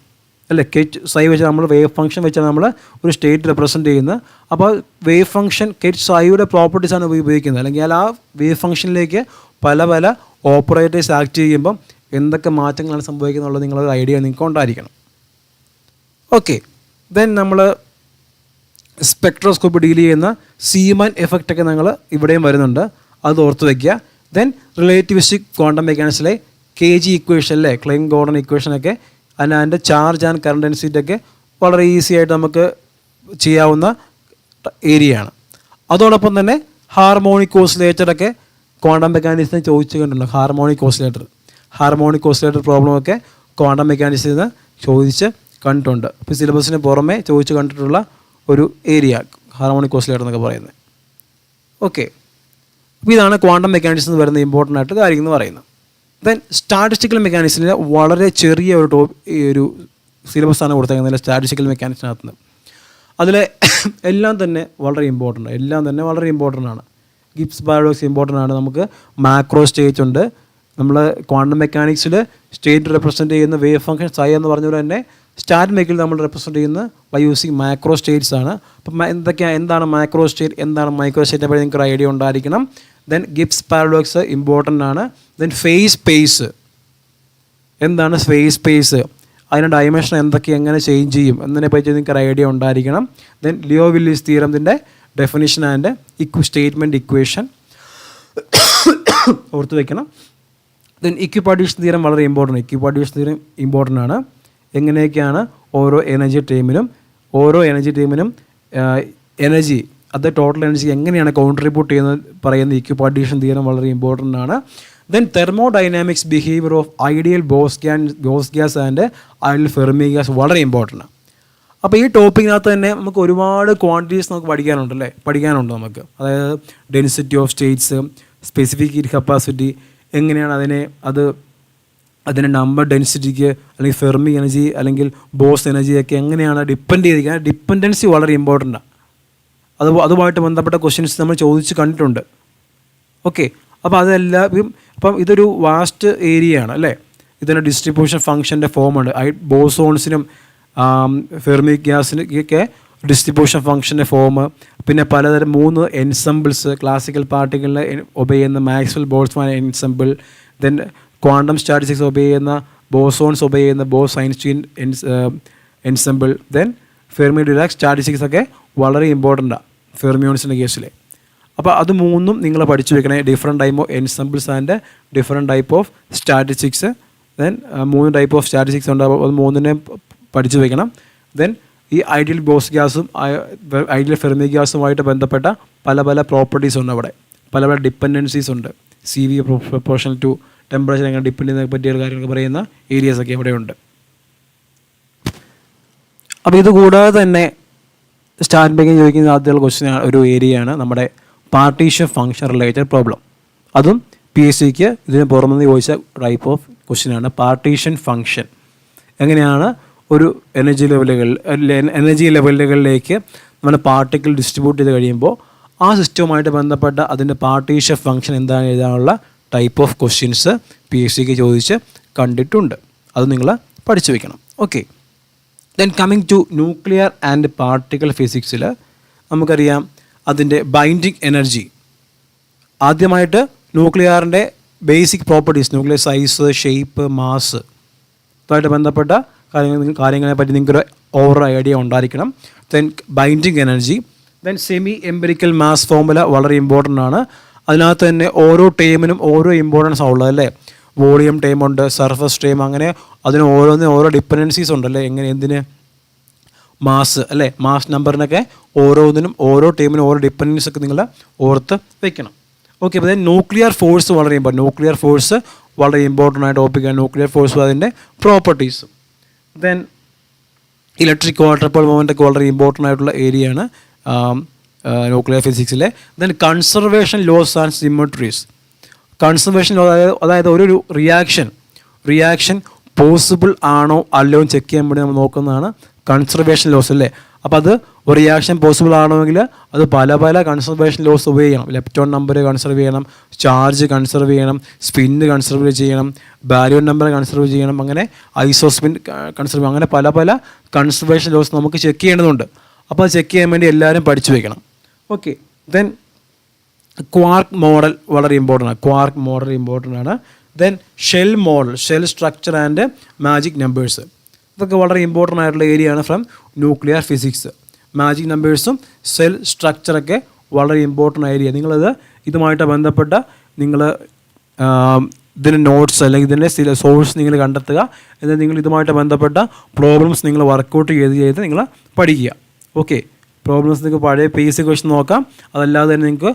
[SPEAKER 1] അല്ലേ. കെച്ച് സൈ വെച്ച് നമ്മൾ വേവ് ഫംഗ്ഷൻ വെച്ചാണ് നമ്മൾ ഒരു സ്റ്റേറ്റ് റെപ്രസെൻറ്റ് ചെയ്യുന്നത്. അപ്പോൾ വേവ് ഫംഗ്ഷൻ കെച്ച് സൈയുടെ പ്രോപ്പർട്ടീസാണ് ഉപയോഗിക്കുന്നത്. അല്ലെങ്കിൽ ആ വേവ് ഫംഗ്ഷനിലേക്ക് പല ഓപ്പറേറ്റേഴ്സ് ആക്ട് ചെയ്യുമ്പം എന്തൊക്കെ മാറ്റങ്ങളാണ് സംഭവിക്കുന്നുള്ളത് നിങ്ങളൊരു ഐഡിയ നിങ്ങൾക്ക് ഉണ്ടായിരിക്കണം. ഓക്കെ, ദെൻ നമ്മൾ സ്പെക്ട്രോസ്കോപ്പി ഡീൽ ചെയ്യുന്ന സീമാൻ എഫക്റ്റൊക്കെ ഞങ്ങൾ ഇവിടെയും വരുന്നുണ്ട്, അത് ഓർത്ത് വയ്ക്കുക. ദെൻ റിലേറ്റിവിസ്റ്റിക് ക്വാണ്ടം മെക്കാനിക്സിലെ KG ഇക്വേഷൻ അല്ലേ, ക്ലെയിൻ ഗോർഡൻ ഇക്വേഷനൊക്കെ, അതിൻ്റെ ചാർജ് ആൻഡ് കറണ്ട് ഡെൻസിറ്റിയൊക്കെ വളരെ ഈസി ആയിട്ട് നമുക്ക് ചെയ്യാവുന്ന ഏരിയയാണ്. അതോടൊപ്പം തന്നെ ഹാർമോണിക് ഓസിലേറ്ററൊക്കെ ക്വാണ്ടം മെക്കാനിക്സിന് ചോദിച്ചു കണ്ടിട്ടുണ്ട്. ഹാർമോണിക് ഓസിലേറ്റർ പ്രോബ്ലമൊക്കെ ക്വാണ്ടം മെക്കാനിക്സിൽ നിന്ന് ചോദിച്ച് കണ്ടിട്ടുണ്ട്. അപ്പോൾ സിലബസിന് പുറമെ ചോദിച്ച് കണ്ടിട്ടുള്ള ഒരു ഏരിയ ഹാർമോണിക് ഓസിലേറ്റർ എന്നൊക്കെ പറയുന്നത്. ഓക്കെ, അപ്പോൾ ഇതാണ് ക്വാണ്ടം മെക്കാനിക്സ് എന്ന് വരുന്ന ഇമ്പോർട്ടൻ്റ് ആയിട്ട് കാര്യം എന്ന് പറയുന്നത്. ദെൻ സ്റ്റാറ്റിസ്റ്റിക്കൽ മെക്കാനിക്സിൽ വളരെ ചെറിയ ഒരു സിലബസാണ് കൊടുത്തേക്കുന്നത് സ്റ്റാറ്റിസ്റ്റിക്കൽ മെക്കാനിക്സിനകത്ത് നിന്ന്. അതിൽ എല്ലാം തന്നെ വളരെ ഇമ്പോർട്ടൻ്റ് ആണ്. ഗിബ്സ് പാരഡോക്സ് ഇമ്പോർട്ടൻ്റ് ആണ്. നമുക്ക് മാക്രോ സ്റ്റേറ്റ് ഉണ്ട്. നമ്മൾ ക്വാണ്ടം മെക്കാനിക്സിൽ സ്റ്റേറ്റ് റെപ്രസെൻറ്റ് ചെയ്യുന്ന വേവ് ഫംഗ്ഷൻ സൈ എന്ന് പറഞ്ഞ പോലെ തന്നെ സ്റ്റാറ്റ് മെക്കിൽ നമ്മൾ റെപ്രസെൻറ്റ് ചെയ്യുന്ന ബൈ യൂസിങ് മാക്രോ സ്റ്റേറ്റ്സ് ആണ്. അപ്പം എന്താണ് മാക്രോ സ്റ്റേറ്റ്, എന്താണ് മൈക്രോ സ്റ്റേറ്റ് അപ്പോൾ നിങ്ങൾക്ക് ഒരു ഐഡിയ ഉണ്ടായിരിക്കണം. ദെൻ ഗിബ്സ് പാരഡോക്സ് ഇമ്പോർട്ടൻ്റ് ആണ്. ദെൻ ഫേസ് സ്പേസ്, എന്താണ് ഫേസ് സ്പേസ്, അതിൻ്റെ ഡയമെൻഷൻ എങ്ങനെ ചേഞ്ച് ചെയ്യും എന്നതിനെപ്പറ്റി നിങ്ങൾക്ക് ഒരു ഐഡിയ ഉണ്ടായിരിക്കണം. ദെൻ ലിയോ വില്ലീസ് തിയറത്തിൻ്റെ ഡെഫിനിഷൻ ആൻഡ് സ്റ്റേറ്റ്മെൻറ്റ് ഇക്വേഷൻ ഓർത്ത് വയ്ക്കണം. ദെൻ ഇക്വിപാർട്ടീഷൻ തിയറം വളരെ ഇമ്പോർട്ടൻ്റ് ആണ്. എങ്ങനെയൊക്കെയാണ് ഓരോ എനർജി ടീമിനും എനർജി അത് ടോട്ടൽ എനർജി എങ്ങനെയാണ് കോൺട്രിബ്യൂട്ട് ചെയ്യുന്നത് പറയുന്ന ഇക്വിപാർട്ടീഷൻ തിയറം വളരെ ഇമ്പോർട്ടൻ്റ് ആണ്. Then thermodynamics behaviour of ideal Bose gas and ideal Fermi gas വളരെ ഇമ്പോർട്ടൻ്റ് ആണ്. അപ്പോൾ ഈ ടോപ്പിക്കിനകത്ത് തന്നെ നമുക്ക് ഒരുപാട് ക്വാണ്ടിറ്റീസ് നമുക്ക് പഠിക്കാനുണ്ട് നമുക്ക്. അതായത് density of States, specific heat capacity, എങ്ങനെയാണ് അതിൻ്റെ നമ്പർ ഡെൻസിറ്റിക്ക് അല്ലെങ്കിൽ ഫെർമി എനർജി അല്ലെങ്കിൽ ബോസ് എനർജിയൊക്കെ എങ്ങനെയാണ് ഡിപ്പെൻഡ് ചെയ്തിരിക്കുന്നത്. ഡിപ്പെൻഡൻസി വളരെ ഇമ്പോർട്ടൻ്റ് ആണ്. അതുമായിട്ട് ബന്ധപ്പെട്ട ക്വസ്റ്റ്യൻസ് നമ്മൾ ചോദിച്ച് കണ്ടിട്ടുണ്ട്. ഓക്കെ, അപ്പോൾ അതെല്ലാം ഇപ്പം ഇതൊരു വാസ്റ്റ് ഏരിയ ആണ് അല്ലേ. ഇതിൻ്റെ ഡിസ്ട്രിബ്യൂഷൻ ഫംഗ്ഷൻ്റെ ഫോമുണ്ട്. ബോസോൺസിനും ഫെർമി ഗ്യാസിനൊക്കെ ഡിസ്ട്രിബ്യൂഷൻ ഫംഗ്ഷൻ്റെ ഫോം, പിന്നെ പലതരം 3 എൻസംബിൾസ്, ക്ലാസിക്കൽ പാർട്ടിക്കിളിനെ ഒബേ ചെയ്യുന്ന Maxwell Boltzmann ensemble, then quantum statistics obey ചെയ്യുന്ന ബോസോൺസ് ഒബേ ചെയ്യുന്ന Bose Einstein ensemble, then Fermi Dirac statistics ഒക്കെ വളരെ ഇമ്പോർട്ടൻ്റാണ് ഫെർമിയോൺസിൻ്റെ കേസിൽ. അപ്പോൾ അത് 3 നിങ്ങൾ പഠിച്ചു വെക്കണേ. Different type of ensembles and different type of statistics. Then 3 type of statistics ഉണ്ട്. അത് 3 പഠിച്ചു വെക്കണം. ദെൻ ഈ ഐഡിയൽ ബോസ് ഗ്യാസും ഐഡിയൽ ഫെർമി ഗ്യാസുമായിട്ട് ബന്ധപ്പെട്ട പല പ്രോപ്പർട്ടീസ് ഉണ്ട് അവിടെ. പല ഡിപ്പെൻഡൻസീസ് ഉണ്ട്. CV പ്രൊപ്പോർഷണൽ ടു ടെമ്പറേച്ചർ എങ്ങനെ ഡിപ്പെൻഡ് ചെയ്യുന്നതിനെ പറ്റിയുള്ള കാര്യങ്ങൾ പറയുന്ന ഏരിയാസൊക്കെ ഇവിടെയുണ്ട്. അപ്പോൾ ഇത് കൂടാതെ തന്നെ സ്റ്റാർട്ട് ബാങ്കിങ് ചോദിക്കുന്ന ആദ്യമുള്ള ക്വസ്റ്റ്യൻ ഒരു ഏരിയയാണ് നമ്മുടെ പാർട്ടീഷൻ ഫംഗ്ഷൻ റിലേറ്റഡ് പ്രോബ്ലം. അതും PSCക്ക് ഇതിന് പുറമെ ചോദിച്ച ടൈപ്പ് ഓഫ് ക്വസ്റ്റ്യനാണ്. പാർട്ടീഷൻ ഫംഗ്ഷൻ എങ്ങനെയാണ് ഒരു എനർജി ലെവലുകളിലേക്ക് നമ്മൾ പാർട്ടിക്കിൾ ഡിസ്ട്രിബ്യൂട്ട് ചെയ്ത് കഴിയുമ്പോൾ ആ സിസ്റ്റവുമായിട്ട് ബന്ധപ്പെട്ട അതിൻ്റെ പാർട്ടീഷൻ ഫംഗ്ഷൻ എന്താണ് എഴുതാനുള്ള ടൈപ്പ് ഓഫ് ക്വസ്റ്റ്യൻസ് PSCക്ക് ചോദിച്ച് കണ്ടിട്ടുണ്ട്. അത് നിങ്ങൾ പഠിച്ചു വയ്ക്കണം. Okay, then coming to nuclear and particle ഫിസിക്സിൽ നമുക്കറിയാം അതിൻ്റെ ബൈൻഡിങ് എനർജി. ആദ്യമായിട്ട് ന്യൂക്ലിയറിൻ്റെ basic properties, nuclear size, shape, mass, അതുമായിട്ട് ബന്ധപ്പെട്ട കാര്യങ്ങളെ പറ്റി നിങ്ങൾക്കൊരു ഓവർ ഐഡിയ ഉണ്ടായിരിക്കണം. Then binding energy, then semi empirical mass formula വളരെ ഇമ്പോർട്ടൻ്റ് ആണ്. അതിനകത്ത് തന്നെ ഓരോ ടേമിനും ഓരോ ഇമ്പോർട്ടൻസ് ഉള്ളത് അല്ലേ. വോളിയം ടേമുണ്ട്, സർഫസ് ടേം, അങ്ങനെ അതിന് ഓരോ ഡിപ്പെൻഡൻസീസ് ഉണ്ടല്ലേ. എന്തിന് മാസ് അല്ലേ, മാസ് നമ്പറിനൊക്കെ ഓരോന്നിനും ഓരോ ടേമിനും ഓരോ ഡിപ്പെൻഡൻസ് ഒക്കെ നിങ്ങൾ ഓർത്ത് വെക്കണം. ഓക്കെ, അപ്പോൾ ന്യൂക്ലിയർ ഫോഴ്സ് വളരെ ഇമ്പോർട്ടൻ്റ് ആയ ടോപ്പിക്കാണ്. ന്യൂക്ലിയർ ഫോഴ്സ് അതിൻ്റെ പ്രോപ്പർട്ടീസും. ദെൻ ഇലക്ട്രിക് വാട്ടർപോൾ മൊമെൻ്റ് ഒക്കെ വളരെ ഇമ്പോർട്ടൻ്റ് ആയിട്ടുള്ള ഏരിയയാണ് ന്യൂക്ലിയർ ഫിസിക്സിലെ. Then conservation laws and symmetries. Conservation law അതായത് ഒരു റിയാക്ഷൻ പോസിബിൾ ആണോ അല്ലയോ എന്ന് ചെക്ക് ചെയ്യാൻ വേണ്ടി നമ്മൾ നോക്കുന്നതാണ് കൺസർവേഷൻ ലോസ് അല്ലേ. അപ്പോൾ അത് ഒരു റിയാക്ഷൻ പോസിബിൾ ആണെങ്കിൽ അത് പല കൺസർവേഷൻ ലോസ് ഉപയോഗിക്കണം. ലെപ്റ്റോൺ നമ്പർ കൺസർവ് ചെയ്യണം, ചാർജ് കൺസർവ് ചെയ്യണം, സ്പിന്ന് കൺസർവ് ചെയ്യണം, ബാരിയോൺ നമ്പർ കൺസർവ് ചെയ്യണം, അങ്ങനെ ഐസോസ്പിൻ കൺസർവ്, അങ്ങനെ പല കൺസർവേഷൻ ലോസ് നമുക്ക് ചെക്ക് ചെയ്യേണ്ടതുണ്ട്. അപ്പോൾ അത് ചെക്ക് ചെയ്യാൻ വേണ്ടി എല്ലാവരും പഠിച്ചു വയ്ക്കണം. ഓക്കെ, ദെൻ ക്വാർക്ക് മോഡൽ വളരെ ഇമ്പോർട്ടൻ്റ് ആണ്. Then shell structure and magic numbers, ഇതൊക്കെ വളരെ ഇമ്പോർട്ടൻ്റ് ആയിട്ടുള്ള ഏരിയയാണ് ഫ്രം ന്യൂക്ലിയർ ഫിസിക്സ്. മാജിക് നമ്പേഴ്സും സെൽ സ്ട്രക്ചറൊക്കെ വളരെ ഇമ്പോർട്ടൻ്റ് ഏരിയ. ഇതുമായിട്ട് ബന്ധപ്പെട്ട ഇതിൻ്റെ നോട്ട്സ് അല്ലെങ്കിൽ ഇതിൻ്റെ സോഴ്സ് നിങ്ങൾ കണ്ടെത്തുക. എന്നിട്ട് നിങ്ങൾ ഇതുമായിട്ട് ബന്ധപ്പെട്ട പ്രോബ്ലംസ് നിങ്ങൾ വർക്കൗട്ട് ചെയ്ത് നിങ്ങൾ പഠിക്കുക. ഓക്കെ, പ്രോബ്ലംസ് നിങ്ങൾക്ക് പഴയ PSC ക്വസ്റ്റ്യൻ നോക്കാം. അതല്ലാതെ തന്നെ നിങ്ങൾക്ക്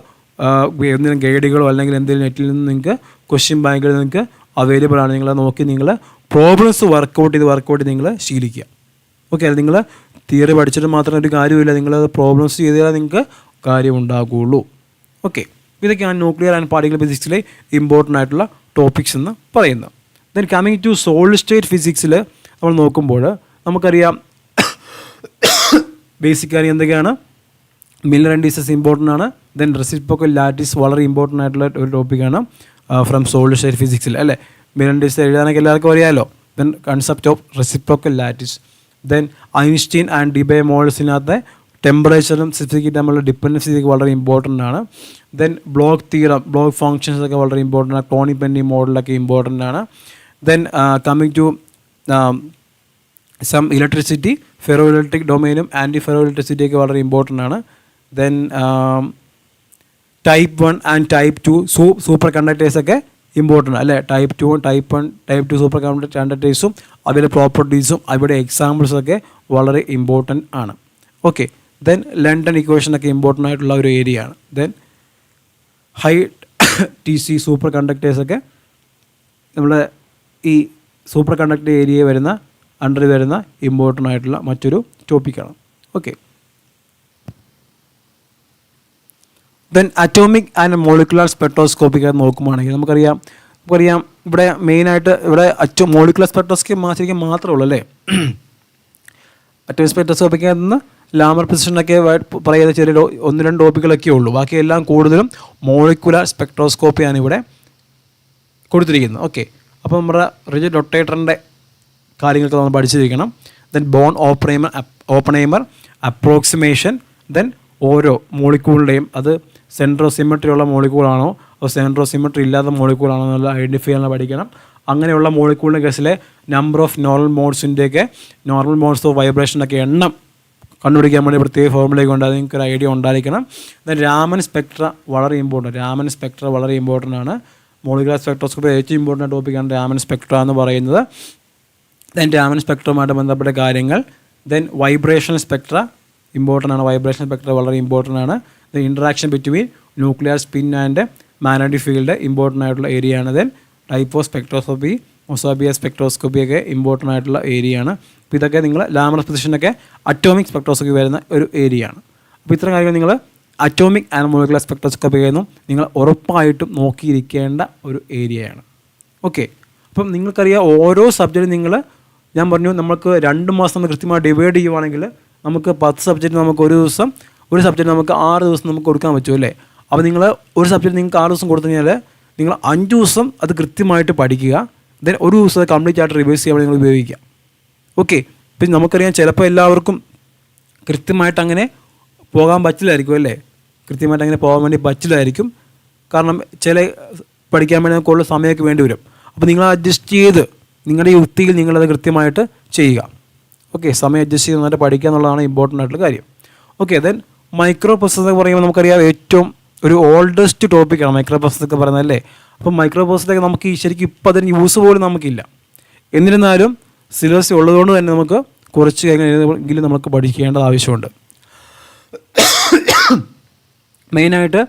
[SPEAKER 1] എന്തെങ്കിലും ഗൈഡുകളോ അല്ലെങ്കിൽ എന്തെങ്കിലും നെറ്റിൽ നിന്ന് നിങ്ങൾക്ക് ക്വസ്റ്റ്യൻ ബാങ്കിൽ നിങ്ങൾക്ക് അവൈലബിൾ ആണ്. നിങ്ങൾ നോക്കി നിങ്ങൾ പ്രോബ്ലംസ് വർക്കൗട്ട് ചെയ്ത് നിങ്ങൾ ശീലിക്കുക. ഓക്കെ, അത് നിങ്ങൾ തിയറി പഠിച്ചിട്ട് മാത്രം ഒരു കാര്യമില്ല, നിങ്ങളത് പ്രോബ്ലംസ് ചെയ്താൽ നിങ്ങൾക്ക് കാര്യം ഉണ്ടാകുള്ളൂ. ഓക്കെ, ഇതൊക്കെയാണ് ന്യൂക്ലിയർ ആൻഡ് പാർട്ടിക്കൽ ഫിസിക്സിലെ ഇമ്പോർട്ടൻ്റ് ആയിട്ടുള്ള ടോപ്പിക്സ് എന്ന് പറയുന്നത്. Then coming to solid state ഫിസിക്സിൽ നമ്മൾ നോക്കുമ്പോൾ നമുക്കറിയാം ബേസിക്കലി എന്തൊക്കെയാണ്, മില്ലർ ഇൻഡിസസ് ഇമ്പോർട്ടൻ്റ് ആണ്. ദെൻ റെസിപ്രോക്കൽ ലാറ്റിസ് വളരെ ഇമ്പോർട്ടൻ്റ് ആയിട്ടുള്ള ഒരു ടോപ്പിക്കാണ് ഫ്രം സോളിഡ് സ്റ്റേറ്റ് ഫിസിക്സിൽ അല്ലേ. മില്ലർ ഇൻഡിസസ് എഴുതാനൊക്കെ എല്ലാവർക്കും അറിയാമല്ലോ. Then concept of reciprocal lattice. Then Einstein and Debye മോഡൽസിനകത്തെ ടെമ്പറേച്ചറും സ്പെസിഫിക് തമ്മിലുള്ള ഡിപ്പെൻഡൻസി ഒക്കെ വളരെ ഇമ്പോർട്ടൻ്റ് ആണ്. Then Bloch theorem, Bloch functions ഒക്കെ വളരെ ഇമ്പോർട്ടൻ്റ് ആണ്. ക്രോണി-പെന്നി മോഡലൊക്കെ ഇമ്പോർട്ടൻ്റ് ആണ്. Then coming to some electricity, ferro electric ഡൊമൈനും ആൻറ്റി ഫെറോ ഇലക്ട്രിസിറ്റി ഒക്കെ വളരെ ഇമ്പോർട്ടൻ്റ് ആണ്. Then type 1 and type 2 super കണ്ടക്ടേഴ്സൊക്കെ ഇമ്പോർട്ടൻ്റ് അല്ലേ. ടൈപ്പ് 2, ടൈപ്പ് 1, ടൈപ്പ് 2 സൂപ്പർ കണ്ടക്ടേഴ്സും അവരുടെ പ്രോപ്പർട്ടീസും അവരുടെ എക്സാമ്പിൾസൊക്കെ വളരെ ഇമ്പോർട്ടൻ്റ് ആണ്. ഓക്കെ, ദെൻ ലണ്ടൻ ഇക്വേഷനൊക്കെ ഇമ്പോർട്ടൻ്റ് ആയിട്ടുള്ള ഒരു ഏരിയ ആണ്. ദെൻ ഹൈ TC സൂപ്പർ കണ്ടക്ടേഴ്സൊക്കെ നമ്മുടെ ഈ സൂപ്പർ കണ്ടക്ടർ ഏരിയയിൽ വരുന്ന അണ്ടർ വരുന്ന ഇമ്പോർട്ടൻ്റ് ആയിട്ടുള്ള മറ്റൊരു ടോപ്പിക്കാണ്. Okay, then atomic and molecular സ്പെക്ട്രോസ്കോപ്പിക്ക് നോക്കുവാണെങ്കിൽ നമുക്കറിയാം ഇവിടെ മെയിനായിട്ട് ഇവിടെ മോളിക്കുലർ സ്പെക്ട്രോസ്കോപ്പി ശരിക്കും മാത്രമേ ഉള്ളൂ അല്ലേ. അറ്റോമിക് സ്പെക്ട്രോസ്കോപ്പിക്ക് നിന്ന് ലാമർ പ്രിസിഷനൊക്കെ പറയുന്ന ചെറിയ 1-2 ടോപ്പിക്കുകളൊക്കെ ഉള്ളൂ. ബാക്കിയെല്ലാം കൂടുതലും മോളിക്കുലർ സ്പെക്ട്രോസ്കോപ്പിയാണ് ഇവിടെ കൊടുത്തിരിക്കുന്നത്. ഓക്കെ, അപ്പോൾ നമ്മുടെ റിജിഡ് റൊട്ടേറ്ററിൻ്റെ കാര്യങ്ങളൊക്കെ നമ്മൾ പഠിച്ചിരിക്കണം. Then Born Oppenheimer approximation. ദെൻ ഓരോ മോളിക്യൂളിൻ്റെയും അത് സെൻട്രോസിമെട്രി ഉള്ള മോളിക്യൂളാണോ അതോ സെൻട്രോസിമെട്രി ഇല്ലാത്ത മോളിക്യൂളാണോ എന്നുള്ള ഐഡൻറ്റിഫൈ ചെയ്യാൻ പഠിക്കണം. അങ്ങനെയുള്ള മോളിക്യൂളിൻ്റെ കേസിലെ നമ്പർ ഓഫ് നോർമൽ മോഡ്സിൻ്റെയൊക്കെ നോർമൽ മോഡ്സ് ഓഫ് വൈബ്രേഷനൊക്കെ എണ്ണം കണ്ടുപിടിക്കാൻ വേണ്ടി പ്രത്യേക ഫോർമുലയൊക്കെ ഉണ്ട്, അത് നിങ്ങൾക്ക് ഒരു ഐഡിയ ഉണ്ടായിരിക്കണം. ദെൻ രാമൻ സ്പെക്ട്ര വളരെ ഇമ്പോർട്ടൻ്റ് ആണ്. മോളിക്കുലർ സ്പെക്ട്രോസ്കോപ്പി ഏറ്റവും ഇമ്പോർട്ടൻ്റ് ടോപ്പിക്കാണ് രാമൻ സ്പെക്ട്ര എന്ന് പറയുന്നത്. ദെൻ രാമൻ സ്പെക്ട്രവുമായിട്ട് ബന്ധപ്പെട്ട കാര്യങ്ങൾ. ദെൻ വൈബ്രേഷണൽ സ്പെക്ട്ര ഇമ്പോർട്ടൻ്റ് ആണ്. വൈബ്രേഷണൽ സ്പെക്ട്ര വളരെ ഇമ്പോർട്ടൻ്റ് ആണ്. Then interaction between nuclear spin and magnetic field important ആയിട്ടുള്ള ഏരിയ ആണ്. Then type of spectroscopy, Mossbauer spectroscopy ഒക്കെ ഇമ്പോർട്ടൻ്റ് ആയിട്ടുള്ള ഏരിയ ആണ്. അപ്പോൾ ഇതൊക്കെ നിങ്ങൾ ലാമർ പൊസിഷനൊക്കെ അറ്റോമിക് സ്പെക്ട്രോസ്കോപ്പി വരുന്ന ഒരു ഏരിയ ആണ്. അപ്പോൾ ഇത്തരം കാര്യങ്ങൾ നിങ്ങൾ അറ്റോമിക് ആൻഡ് മോളിക്കുലർ സ്പെക്ട്രോസ്കോപ്പി എന്നും നിങ്ങൾ ഉറപ്പായിട്ടും നോക്കിയിരിക്കേണ്ട ഒരു ഏരിയയാണ്. ഓക്കെ, അപ്പം നിങ്ങൾക്കറിയാം ഓരോ സബ്ജക്റ്റും ഞാൻ പറഞ്ഞു നമുക്ക് 2 മാസം നമ്മൾ കൃത്യമായി ഡിവൈഡ് ചെയ്യുവാണെങ്കിൽ നമുക്ക് 10 സബ്ജക്റ്റ് നമുക്ക് ഒരു സബ്ജക്റ്റ് നമുക്ക് 6 ദിവസം നമുക്ക് കൊടുക്കാൻ പറ്റും അല്ലേ. അപ്പോൾ നിങ്ങൾ ഒരു സബ്ജക്റ്റ് നിങ്ങൾക്ക് 6 ദിവസം കൊടുത്തു കഴിഞ്ഞാൽ നിങ്ങൾ 5 ദിവസം അത് കൃത്യമായിട്ട് പഠിക്കുക. ദെൻ ഒരു ദിവസം അത് കംപ്ലീറ്റ് ആയിട്ട് റിവൈസ് ചെയ്യാൻ നിങ്ങൾ ഉപയോഗിക്കുക. ഓക്കെ, പിന്നെ നമുക്കറിയാം ചിലപ്പോൾ എല്ലാവർക്കും കൃത്യമായിട്ട് അങ്ങനെ പോകാൻ പറ്റില്ലായിരിക്കും അല്ലേ. കൃത്യമായിട്ട് അങ്ങനെ പോകാൻ വേണ്ടി പറ്റില്ലായിരിക്കും. കാരണം പഠിക്കാൻ വേണ്ടി നമുക്കുള്ള സമയമൊക്കെ വേണ്ടി വരും. അപ്പോൾ നിങ്ങൾ അഡ്ജസ്റ്റ് ചെയ്ത് നിങ്ങളുടെ യുക്തിയിൽ നിങ്ങളത് കൃത്യമായിട്ട് ചെയ്യുക. ഓക്കെ, സമയം അഡ്ജസ്റ്റ് ചെയ്ത് നന്നായിട്ട് പഠിക്കുക എന്നുള്ളതാണ് ഇമ്പോർട്ടൻ്റ് ആയിട്ടുള്ള കാര്യം. ഓക്കെ, ദെൻ മൈക്രോ പ്രോസസ്സർ എന്ന് പറയുമ്പോൾ നമുക്കറിയാം ഏറ്റവും ഒരു ഓൾഡസ്റ്റ് ടോപ്പിക്കാണ് മൈക്രോ പ്രോസസ്സർ ഒക്കെ പറയുന്നത് അല്ലേ. അപ്പോൾ മൈക്രോ പ്രോസസ്സറൊക്കെ നമുക്ക് ശരിക്കും ഇപ്പോൾ അതിന് യൂസ് പോലും നമുക്കില്ല. എന്നിരുന്നാലും സിലബസ് ഉള്ളതുകൊണ്ട് തന്നെ നമുക്ക് കുറച്ച് കാര്യങ്ങളെങ്കിലും നമുക്ക് പഠിക്കേണ്ടത് ആവശ്യമുണ്ട്. മെയിനായിട്ട്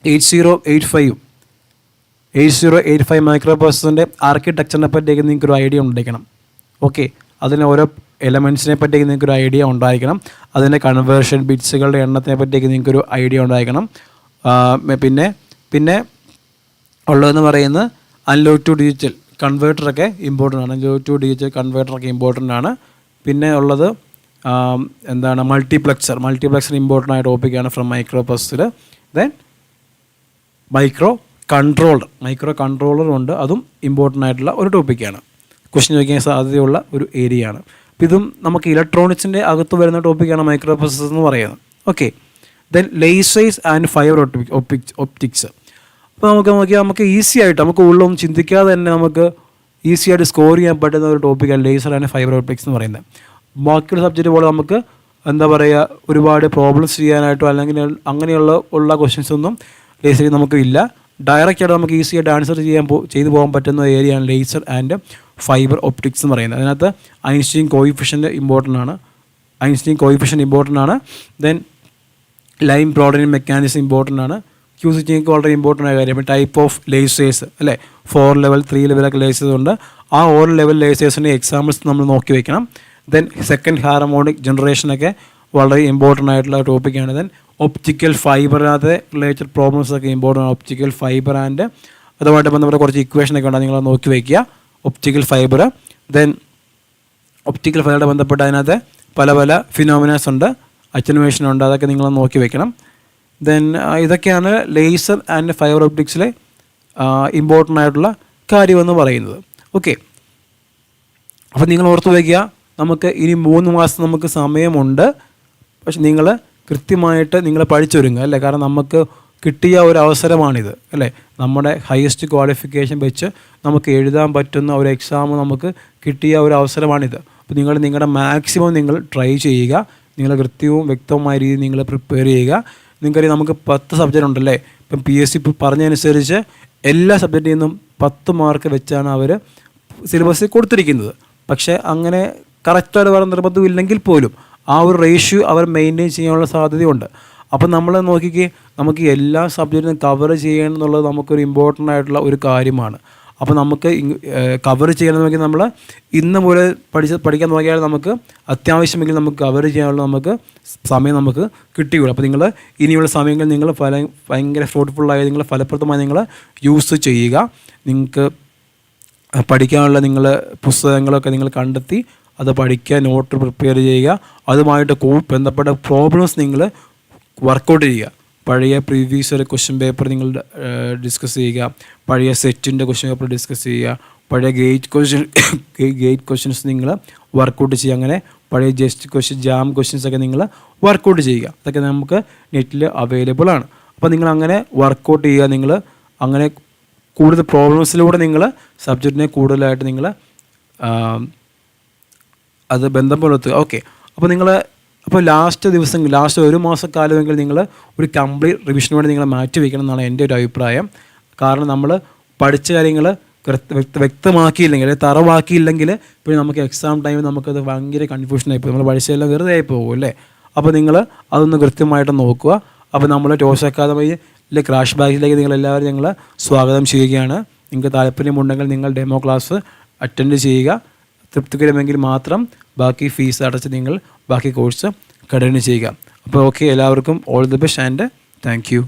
[SPEAKER 1] 8085 മൈക്രോ പ്രോസസ്സറിൻ്റെ ആർക്കിടെക്ചറിനെ പറ്റിയൊക്കെ നിങ്ങൾക്കൊരു ഐഡിയ ഉണ്ടായിരിക്കണം. ഓക്കെ, അതിന് ഓരോ എലമെൻറ്റ്സിനെ പറ്റിയൊക്കെ നിങ്ങൾക്കൊരു ഐഡിയ ഉണ്ടായിരിക്കണം. അതിൻ്റെ കൺവേർഷൻ ബിറ്റ്സുകളുടെ എണ്ണത്തിനെ പറ്റിയൊക്കെ നിങ്ങൾക്കൊരു ഐഡിയ ഉണ്ടായിരിക്കണം. പിന്നെ ഉള്ളതെന്ന് പറയുന്നത് അനലോഗ് ടു ഡിജിറ്റൽ കൺവേർട്ടറൊക്കെ ഇമ്പോർട്ടൻ്റ് ആണ്. അനലോഗ് ടു ഡിജിറ്റൽ കൺവേർട്ടറൊക്കെ ഇമ്പോർട്ടൻ്റ് ആണ്. പിന്നെ ഉള്ളത് മൾട്ടിപ്ലക്സർ ഇമ്പോർട്ടൻ്റ് ആയ ടോപ്പിക്കാണ് from micro processor. Then micro controller ഉണ്ട്, അതും ഇമ്പോർട്ടൻ്റ് ആയിട്ടുള്ള ഒരു ടോപ്പിക്കാണ്. ക്വസ്റ്റ്യൻ ചോദിക്കാൻ സാധ്യതയുള്ള ഒരു ഏരിയയാണ്. അപ്പോൾ ഇതും നമുക്ക് ഇലക്ട്രോണിക്സിൻ്റെ അകത്ത് വരുന്ന ടോപ്പിക്കാണ് മൈക്രോ പ്രോസസ്സർ എന്ന് പറയുന്നത്. Okay, then ലേസേഴ്സ് and fibre optics. അപ്പോൾ നമുക്ക് ഈസി ആയിട്ട് നമുക്ക് ഉള്ളൊന്നും ചിന്തിക്കാതെ തന്നെ നമുക്ക് ഈസി ആയിട്ട് സ്കോർ ചെയ്യാൻ പറ്റുന്ന ഒരു ടോപ്പിക്കാണ് ലേസർ ആൻഡ് ഫൈബർ ഒപ്റ്റിക്സ് എന്ന് പറയുന്നത്. ബാക്കിയുള്ള സബ്ജക്റ്റ് പോലെ നമുക്ക് ഒരുപാട് പ്രോബ്ലംസ് ചെയ്യാനായിട്ടോ അല്ലെങ്കിൽ അങ്ങനെയുള്ള ക്വസ്റ്റ്യൻസ് ഒന്നും ലേസറിൽ നമുക്ക് ഇല്ല. ഡയറക്റ്റായിട്ട് നമുക്ക് ഈസി ആയിട്ട് ആൻസർ ചെയ്തു പോകാൻ പറ്റുന്ന ഏരിയയാണ് ലേസർ ആൻഡ് ഫൈബർ ഒപ്റ്റിക്സ് എന്ന് പറയുന്നത്. അതിനകത്ത് ഐൻസ്റ്റീൻ കോയിഫിഷ്യൻ്റ് ഇമ്പോർട്ടൻ്റ് ആണ്. Then line broadening mechanism important ആണ്. ക്യൂസിറ്റിക്ക് വളരെ ഇമ്പോർട്ടൻ്റ് ആയ കാര്യം ടൈപ്പ് ഓഫ് ലേസേഴ്സ് അല്ലേ. 4 ലെവൽ 3 ലെവലൊക്കെ ലേസേഴ്സ് ഉണ്ട്. ആ ഓരോ ലെവൽ ലേസേഴ്സിൻ്റെ എക്സാമ്പിൾസ് നമ്മൾ നോക്കി വെക്കണം. ദെൻ സെക്കൻഡ് ഹാർമോണിക് ജനറേഷനൊക്കെ വളരെ ഇമ്പോർട്ടൻ്റ് ആയിട്ടുള്ള ടോപ്പിക്കാണ്. ദെൻ ഒപ്റ്റിക്കൽ ഫൈബറിനകത്ത് റിലേറ്റഡ് പ്രോബ്ലംസ് ഒക്കെ ഇമ്പോർട്ടൻ്റ് ആണ്. ഒപ്റ്റിക്കൽ ഫൈബർ ആൻഡ് അതുമായിട്ട് ബന്ധപ്പെട്ട കുറച്ച് ഇക്വേഷനൊക്കെ ഉണ്ട്, നിങ്ങൾ നോക്കി വയ്ക്കുക. ഒപ്റ്റിക്കൽ ഫൈബർ, ദെൻ ഒപ്റ്റിക്കൽ ഫൈബറുടെ ബന്ധപ്പെട്ട് അതിനകത്ത് പല പല ഫിനോമിനാസ് ഉണ്ട്, അറ്റനുവേഷൻ ഉണ്ട്, അതൊക്കെ നിങ്ങൾ നോക്കി വെക്കണം. ദെൻ ഇതൊക്കെയാണ് ലേസർ ആൻഡ് ഫൈബർ ഒപ്റ്റിക്സിലെ ഇമ്പോർട്ടൻ്റ് ആയിട്ടുള്ള കാര്യമെന്ന് പറയുന്നത്. ഓക്കെ, അപ്പോൾ നിങ്ങൾ ഓർത്ത് വയ്ക്കുക, നമുക്ക് ഇനി 3 മാസം നമുക്ക് സമയമുണ്ട്. പക്ഷെ നിങ്ങൾ കൃത്യമായിട്ട് നിങ്ങൾ പഠിച്ചൊരുങ്ങുക അല്ലേ, കാരണം നമുക്ക് കിട്ടിയ ഒരു അവസരമാണിത് അല്ലേ. നമ്മുടെ ഹയസ്റ്റ് ക്വാളിഫിക്കേഷൻ വെച്ച് നമുക്ക് എഴുതാൻ പറ്റുന്ന ഒരു എക്സാം നമുക്ക് കിട്ടിയ ഒരു അവസരമാണിത്. അപ്പോൾ നിങ്ങൾ നിങ്ങളുടെ മാക്സിമം നിങ്ങൾ ട്രൈ ചെയ്യുക, നിങ്ങൾ കൃത്യവും വ്യക്തവുമായ രീതിയിൽ നിങ്ങൾ പ്രിപ്പയർ ചെയ്യുക. നിങ്ങൾക്കറിയാം നമുക്ക് 10 സബ്ജക്റ്റ് ഉണ്ടല്ലേ. ഇപ്പം PSC പറഞ്ഞതനുസരിച്ച് എല്ലാ സബ്ജക്റ്റിൽ നിന്നും 10 മാർക്ക് വെച്ചാണ് അവർ സിലബസിൽ കൊടുത്തിരിക്കുന്നത്. പക്ഷേ അങ്ങനെ കറക്റ്റായിട്ട് വേറെ നിർബന്ധമില്ലെങ്കിൽ പോലും ആ ഒരു റേഷ്യോ അവർ മെയിൻറ്റെയിൻ ചെയ്യാനുള്ള സാധ്യതയുണ്ട്. അപ്പം നമ്മൾ നോക്കിക്കേ, നമുക്ക് എല്ലാ സബ്ജക്റ്റിനും കവർ ചെയ്യണം എന്നുള്ളത് നമുക്കൊരു ഇമ്പോർട്ടൻ്റ് ആയിട്ടുള്ള ഒരു കാര്യമാണ്. അപ്പോൾ നമുക്ക് കവർ ചെയ്യണമെങ്കിൽ നമ്മൾ ഇന്ന് പോലെ പഠിക്കാൻ നോക്കിയാൽ നമുക്ക് അത്യാവശ്യമെങ്കിൽ നമുക്ക് കവർ ചെയ്യാനുള്ള നമുക്ക് സമയം നമുക്ക് കിട്ടുകയുള്ളൂ. അപ്പോൾ നിങ്ങൾ ഇനിയുള്ള സമയങ്ങൾ നിങ്ങൾ ഭയങ്കര ഫ്രൂട്ട്ഫുള്ളായി നിങ്ങൾ ഫലപ്രദമായി നിങ്ങൾ യൂസ് ചെയ്യുക. നിങ്ങൾക്ക് പഠിക്കാനുള്ള നിങ്ങൾ പുസ്തകങ്ങളൊക്കെ നിങ്ങൾ കണ്ടെത്തി അത് പഠിക്കുക, നോട്ട് പ്രിപ്പയർ ചെയ്യുക, അതുമായിട്ട് ബന്ധപ്പെട്ട പ്രോബ്ലംസ് നിങ്ങൾ വർക്കൗട്ട് ചെയ്യുക. പഴയ പ്രീവിയസ് ഒരു ക്വസ്റ്റ്യൻ പേപ്പർ നിങ്ങൾ ഡിസ്കസ് ചെയ്യുക, പഴയ സെറ്റിൻ്റെ ക്വസ്റ്റ്യൻ പേപ്പർ ഡിസ്കസ് ചെയ്യുക, പഴയ ഗേറ്റ് ക്വസ്റ്റ്യൻസ് നിങ്ങൾ വർക്കൗട്ട് ചെയ്യുക. അങ്ങനെ പഴയ ജസ്റ്റ് ക്വസ്റ്റ്യൻ, ജാം ക്വസ്റ്റ്യൻസ് ഒക്കെ നിങ്ങൾ വർക്കൗട്ട് ചെയ്യുക. അതൊക്കെ നമുക്ക് നെറ്റിൽ അവൈലബിൾ ആണ്. അപ്പോൾ നിങ്ങൾ അങ്ങനെ വർക്കൗട്ട് ചെയ്യുക. നിങ്ങൾ അങ്ങനെ കൂടുതൽ പ്രോബ്ലംസിലൂടെ നിങ്ങൾ സബ്ജക്റ്റിനെ കൂടുതലായിട്ട് നിങ്ങൾ അത് ബന്ധം പുലർത്തുക. ഓക്കെ, അപ്പോൾ ലാസ്റ്റ് 1 മാസക്കാലമെങ്കിൽ നിങ്ങൾ ഒരു കംപ്ലീറ്റ് റിവിഷന് വേണ്ടി നിങ്ങൾ മാറ്റി വയ്ക്കണം എന്നാണ് എൻ്റെ ഒരു അഭിപ്രായം. കാരണം നമ്മൾ പഠിച്ച കാര്യങ്ങൾ വ്യക്തമാക്കിയില്ലെങ്കിൽ, തറവാക്കിയില്ലെങ്കിൽ പിന്നെ നമുക്ക് എക്സാം ടൈമിൽ നമുക്കത് ഭയങ്കര കൺഫ്യൂഷനായി പോകും, നമ്മൾ പഠിച്ചതെല്ലാം വെറുതെ ആയി പോകും അല്ലേ. അപ്പോൾ നിങ്ങൾ അതൊന്ന് കൃത്യമായിട്ട് നോക്കുക. അപ്പോൾ നമ്മൾ ടോസ് അക്കാദമിയിലെ ക്രാഷ് ബാച്ചിലേക്ക് നിങ്ങളെല്ലാവരും ഞങ്ങൾ സ്വാഗതം ചെയ്യുകയാണ്. നിങ്ങൾക്ക് താല്പര്യമുണ്ടെങ്കിൽ നിങ്ങൾ ഡെമോ ക്ലാസ് അറ്റൻഡ് ചെയ്യുക. തൃപ്തികരമെങ്കിൽ മാത്രം ബാക്കി ഫീസ് അടച്ച് നിങ്ങൾ ബാക്കി കോഴ്സ് കണ്ടിന്യൂ ചെയ്യുക. അപ്പോൾ ഓക്കെ, എല്ലാവർക്കും all the best and thank you.